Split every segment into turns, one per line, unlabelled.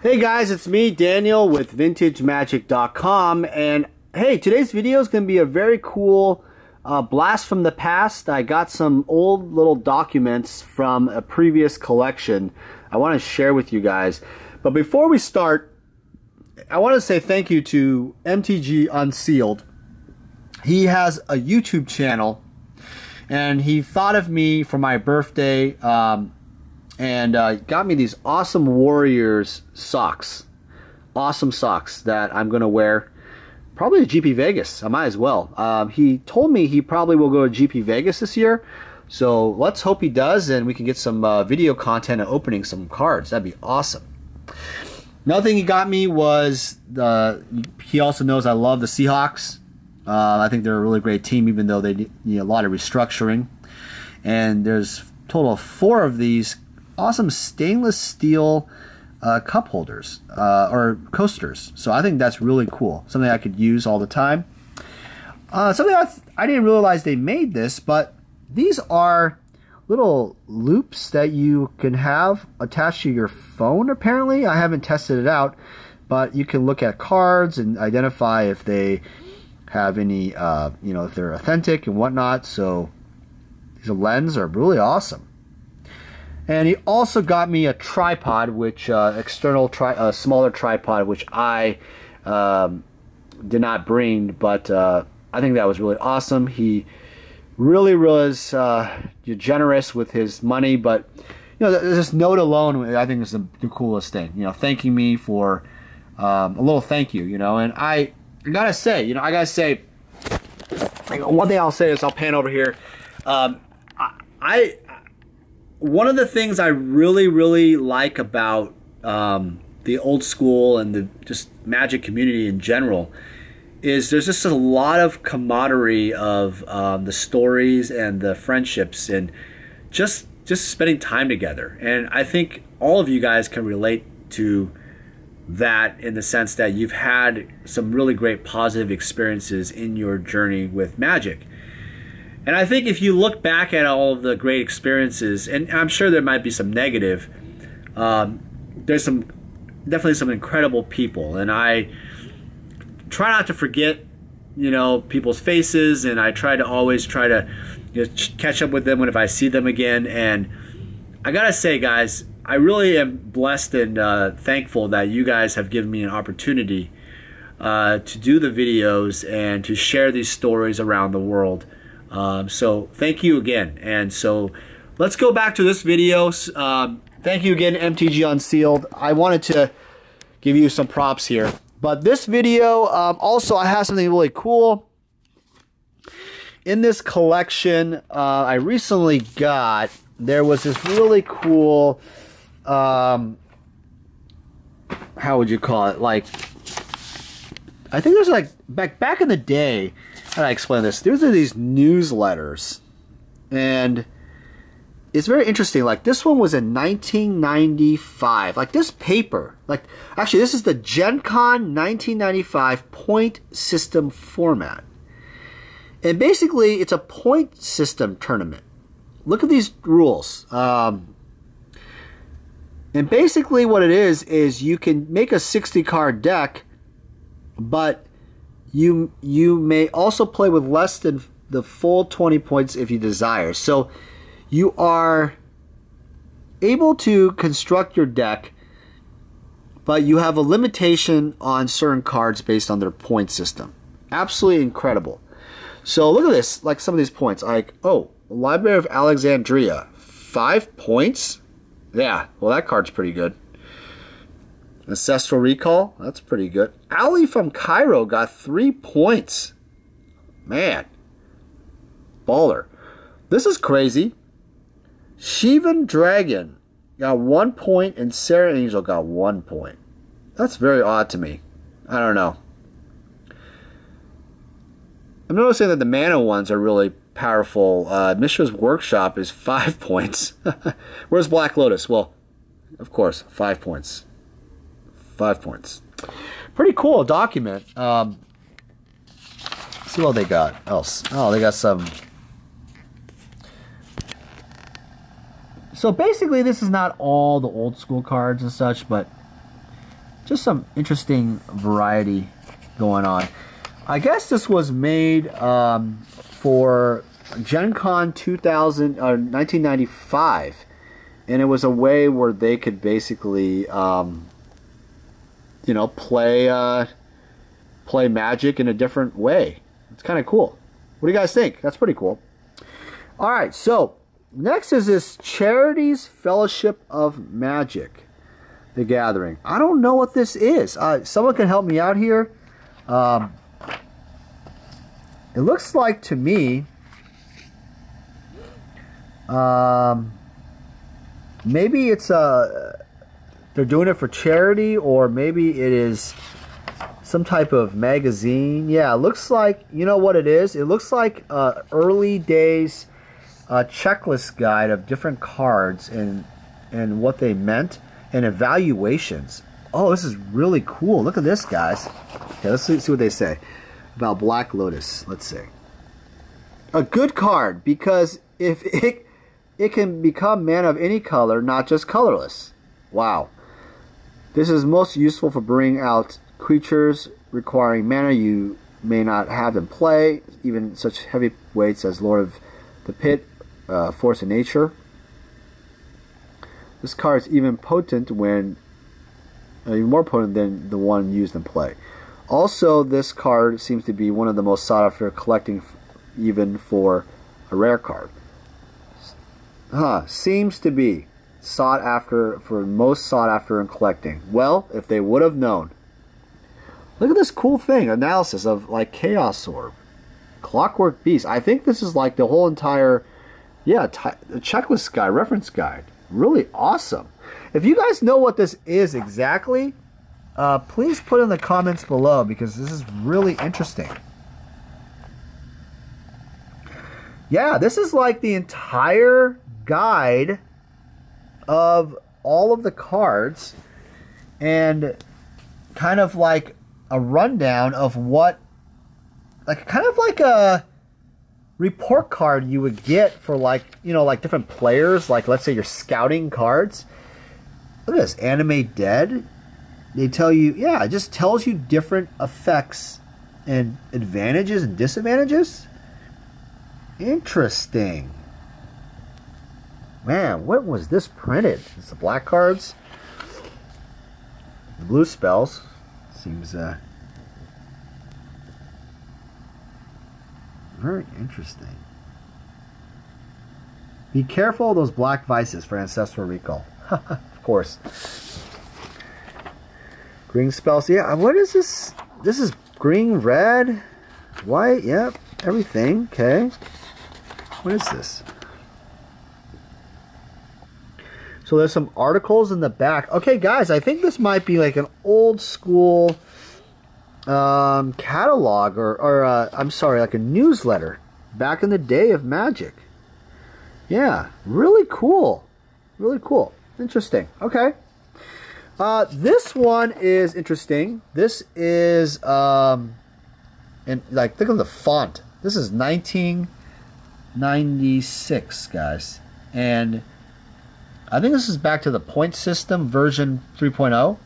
Hey guys, it's me, Daniel, with VintageMagic.com, and hey, today's video is going to be a very cool blast from the past. I got some old little documents from a previous collection I want to share with you guys. But before we start, I want to say thank you to MTG Unsealed. He has a YouTube channel, and he thought of me for my birthday, and got me these awesome Warriors socks. Awesome socks that I'm going to wear probably to GP Vegas. I might as well. He told me he probably will go to GP Vegas this year. So let's hope he does, and we can get some video content and opening some cards. That'd be awesome. Another thing he got me was, he also knows I love the Seahawks. I think they're a really great team, even though they need a lot of restructuring. And there's a total of 4 of these awesome stainless steel cup holders or coasters. So I think that's really cool. Something I could use all the time. Something I didn't realize they made this, but these are little loops that you can have attached to your phone, apparently. I haven't tested it out, but you can look at cards and identify if they have any, if they're authentic and whatnot. So these lenses are really awesome. And he also got me a tripod, which smaller tripod, which I did not bring, but I think that was really awesome. He really was generous with his money, but this note alone, I think is the coolest thing. Thanking me for a little thank you. And I gotta say, one thing I'll say is I'll pan over here. One of the things I really like about the old school and the just Magic community in general is there's just a lot of camaraderie of the stories and the friendships and just spending time together. And I think all of you guys can relate to that in the sense that you've had some really great positive experiences in your journey with Magic. And I think if you look back at all of the great experiences, and I'm sure there might be some negative, there's definitely some incredible people. And I try not to forget, people's faces, and I try to always catch up with them if I see them again. And I gotta say, guys, I really am blessed and thankful that you guys have given me an opportunity to do the videos and to share these stories around the world. So thank you again. And so let's go back to this video. Thank you again, MTG Unsealed. I wanted to give you some props here. But this video, also I have something really cool. In this collection I recently got, there was this really cool, how would you call it? Like, I think there's like, back in the day, how do I explain this? These are these newsletters, and it's very interesting. Like, this one was in 1995. Like, this paper, actually this is the Gen Con 1995 point system format, and basically it's a point system tournament. Look at these rules, and basically what it is you can make a 60 card deck, but you may also play with less than the full 20 points if you desire. So you are able to construct your deck, but you have a limitation on certain cards based on their point system. Absolutely incredible. So look at this, like some of these points. Like, oh, Library of Alexandria, 5 points? Yeah, well, that card's pretty good. Ancestral Recall, that's pretty good. Ali from Cairo got 3 points. Man. Baller. This is crazy. Shivan Dragon got 1 point, and Sarah Angel got 1 point. That's very odd to me. I don't know. I'm noticing that the mana ones are really powerful. Mishra's Workshop is 5 points. Where's Black Lotus? Well, of course, 5 points. 5 points. Pretty cool document. See what they got else. Oh, they got some. So basically, this is not all the old school cards and such, but just some interesting variety going on. I guess this was made for Gen Con 1995, and it was a way where they could basically, you know, play Magic in a different way. It's kind of cool. What do you guys think? That's pretty cool. All right, so next is this Charities Fellowship of Magic, the Gathering. I don't know what this is. Someone can help me out here. It looks like to me, maybe it's they're doing it for charity, or maybe it is some type of magazine. Yeah, it looks like, you know what it is? It looks like early days checklist guide of different cards and what they meant and evaluations. Oh, this is really cool. Look at this, guys. Okay, let's see what they say about Black Lotus. Let's see. A good card, because if it can become mana of any color, not just colorless. Wow. This is most useful for bringing out creatures requiring mana you may not have in play, even such heavy weights as Lord of the Pit, Force of Nature. This card is even potent when even more potent than the one used in play. Also, this card seems to be one of the most sought after collecting, even for a rare card. Seems to be sought after, for most sought after in collecting. Well, if they would have known. Look at this cool thing, analysis of like Chaos Orb, Clockwork Beast. I think this is like the whole entire, yeah, the checklist guide, reference guide. Really awesome. If you guys know what this is exactly, please put in the comments below, because this is really interesting. Yeah, this is like the entire guide of all of the cards, and kind of like a rundown of what, like kind of like a report card you would get for, like, you know, like different players, like let's say you're scouting cards. Look at this, Animate Dead. They tell you, yeah, it just tells you different effects and advantages and disadvantages. Interesting. Man, when was this printed? It's the black cards. The blue spells. Seems very interesting. Be careful of those black vices for Ancestral Recall. Of course. Green spells. Yeah, what is this? This is green, red, white. Yep, everything. Okay. What is this? So there's some articles in the back. Okay, guys, I think this might be like an old school catalog, or I'm sorry, like a newsletter back in the day of Magic. Yeah, really cool. Really cool. Interesting. Okay. This one is interesting. This is and like, look at the font. This is 1996, guys, and I think this is back to the point system version 3.0.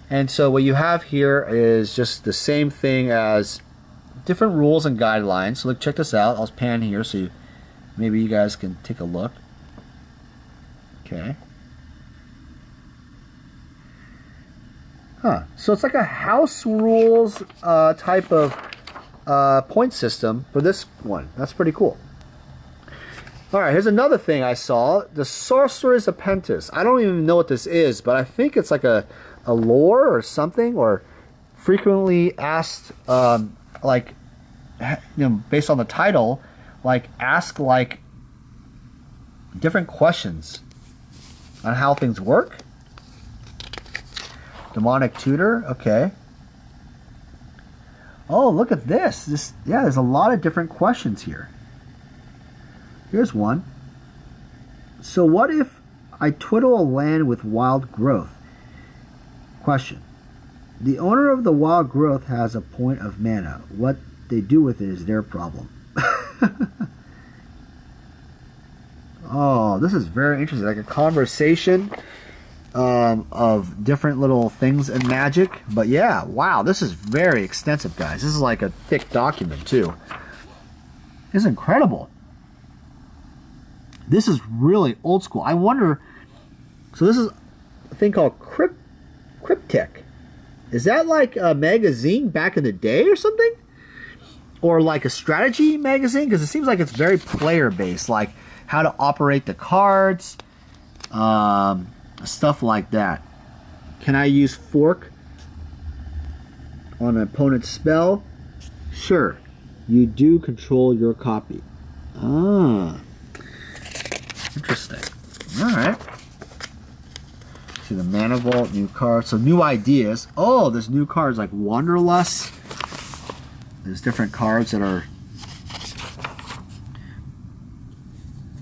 And so what you have here is just the same thing as different rules and guidelines. So look, check this out. I'll pan here so maybe you guys can take a look. Okay. So it's like a house rules type of point system for this one. That's pretty cool. Alright, here's another thing I saw. The Sorcerer's Apprentice. I don't even know what this is, but I think it's like a lore or something, or frequently asked, like, you know, based on the title, like, ask, like, different questions on how things work. Demonic Tutor, okay. Oh, look at this. Yeah, there's a lot of different questions here. Here's one. So what if I twiddle a land with wild growth? Question. The owner of the wild growth has a point of mana. What they do with it is their problem. Oh, this is very interesting. Like a conversation. of different little things in Magic. But yeah, wow, this is very extensive, guys. This is like a thick document too. It's incredible. This is really old school. I wonder, so this is a thing called Cryptic. Is that like a magazine back in the day or something? Or like a strategy magazine? Because it seems like it's very player-based, like how to operate the cards, stuff like that. Can I use fork on an opponent's spell? Sure. You do control your copy. Ah. Interesting. Alright. See the Mana Vault, new cards. So new ideas. Oh, there's new cards like Wanderlust. There's different cards that are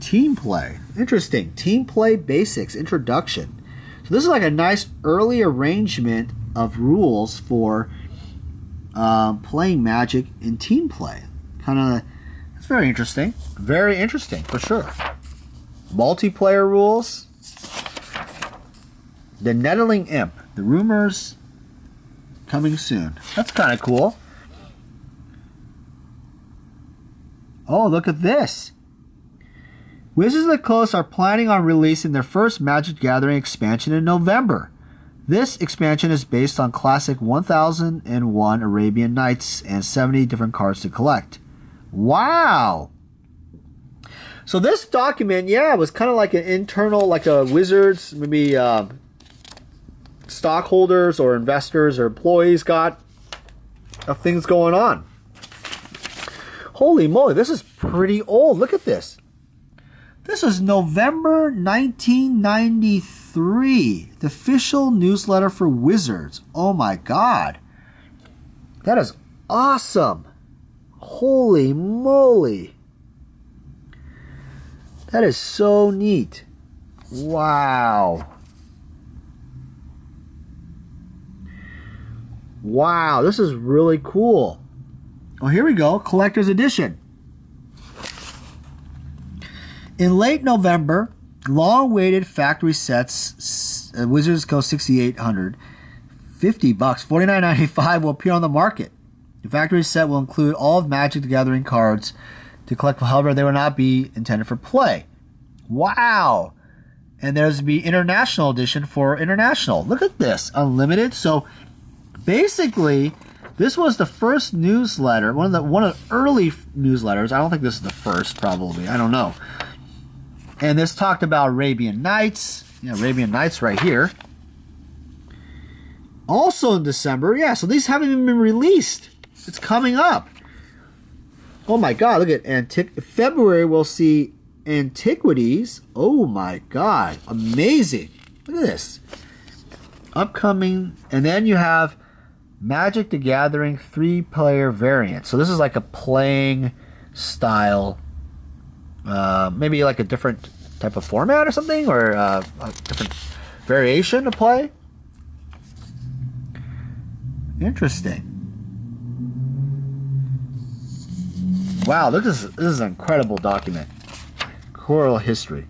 team play. Interesting. Team play basics. Introduction. So this is like a nice early arrangement of rules for playing Magic in team play. Kind of, it's very interesting. Very interesting for sure. Multiplayer rules. The Nettling Imp. The rumors coming soon. That's kind of cool. Oh, look at this. Wizards of the Coast are planning on releasing their first Magic Gathering expansion in November. This expansion is based on classic 1001 Arabian Nights and 70 different cards to collect. Wow! So this document, yeah, was kind of like an internal, like a Wizards, maybe stockholders or investors or employees got of things going on. Holy moly, this is pretty old. Look at this. This is November 1993. The official newsletter for Wizards. Oh my god. That is awesome. Holy moly. That is so neat. Wow. Wow, this is really cool. Oh, here we go. Collector's Edition. In late November, long-awaited factory sets, Wizards Coast 6800, $50, $49.95 will appear on the market. The factory set will include all of Magic the Gathering cards to collect, however, they will not be intended for play. Wow! And there's the International Edition for International. Look at this. Unlimited. So, basically, this was the first newsletter, one of the early newsletters. I don't think this is the first, probably. I don't know. And this talked about Arabian Nights. Yeah, Arabian Nights right here. Also in December. Yeah, so these haven't even been released. It's coming up. Oh my god, look at February we'll see Antiquities. Oh my god. Amazing. Look at this. Upcoming. And then you have Magic the Gathering 3-player variant. So this is like a playing style, maybe like a different type of format or something, or a different variation to play. Interesting. Wow, look at this. This is an incredible document. Choral history.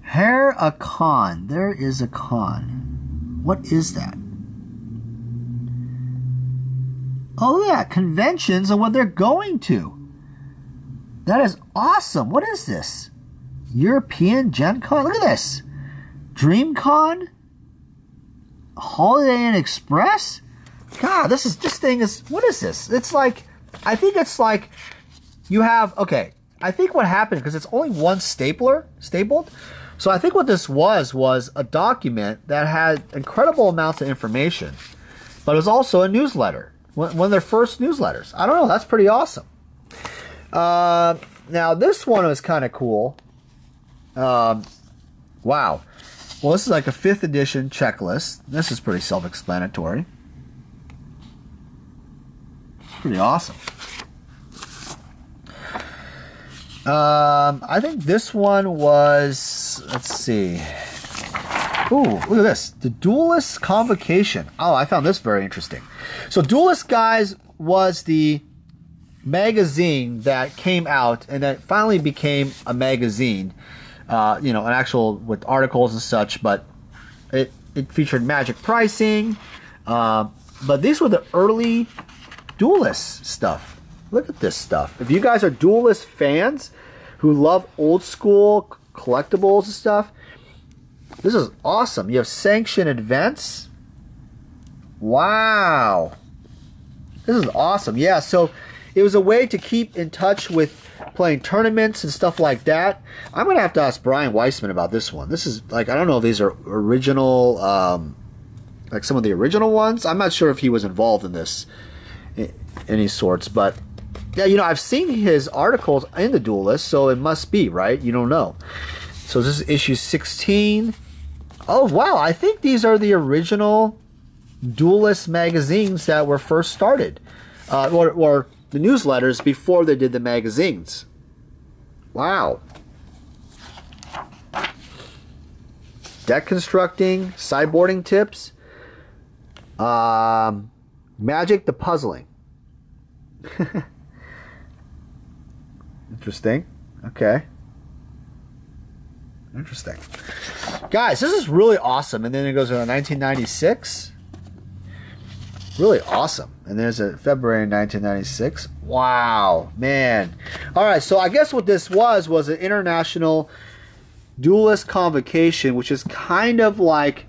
Hair a con. There is a con. What is that? Oh yeah, conventions and what they're going to. That is awesome. What is this? European Gen Con? Look at this. Dream Con? Holiday Inn Express? God, this thing is, what is this? It's like, I think it's like, you have, okay, I think what happened, because it's only one stapled, so I think what this was a document that had incredible amounts of information, but it was also a newsletter, one of their first newsletters. I don't know, that's pretty awesome. Now this one was kind of cool. Wow. Well, this is like a 5th edition checklist. This is pretty self-explanatory. Pretty awesome. I think this one was, let's see. Ooh, look at this. The Duelist Convocation. Oh, I found this very interesting. So Duelist, guys, was the magazine that came out and that finally became a magazine. you know, an actual with articles and such, but it featured Magic pricing. But these were the early Duelist stuff. Look at this stuff. If you guys are Duelist fans who love old school collectibles and stuff, this is awesome. You have sanctioned events. Wow. This is awesome. Yeah, so it was a way to keep in touch with playing tournaments and stuff like that. I'm going to have to ask Brian Weissman about this one. This is like, I don't know if these are original, like some of the original ones. I'm not sure if he was involved in this in any sorts, but yeah, you know, I've seen his articles in the Duelist, so it must be, right? You don't know. So this is issue 16. Oh, wow. I think these are the original Duelist magazines that were first started. Or the newsletters before they did the magazines. Wow. Deck constructing, sideboarding tips. Magic the puzzling. Interesting. Okay. Interesting. Guys, this is really awesome. And then it goes to 1996. Really awesome. And there's a February 1996. Wow, man. All right, so I guess what this was an international Duelist convocation, which is kind of like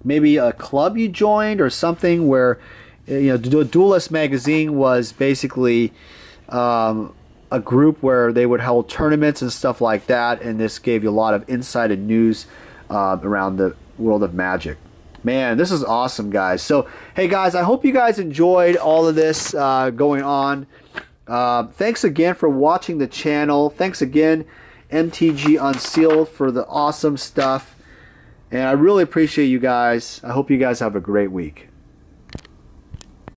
maybe a club you joined or something where, you know, the Duelist magazine was basically a group where they would hold tournaments and stuff like that, and this gave you a lot of insight and news around the world of Magic. Man, this is awesome, guys. So, hey, guys, I hope you guys enjoyed all of this going on. Thanks again for watching the channel. Thanks again, MTG Unsealed, for the awesome stuff. And I really appreciate you guys. I hope you guys have a great week.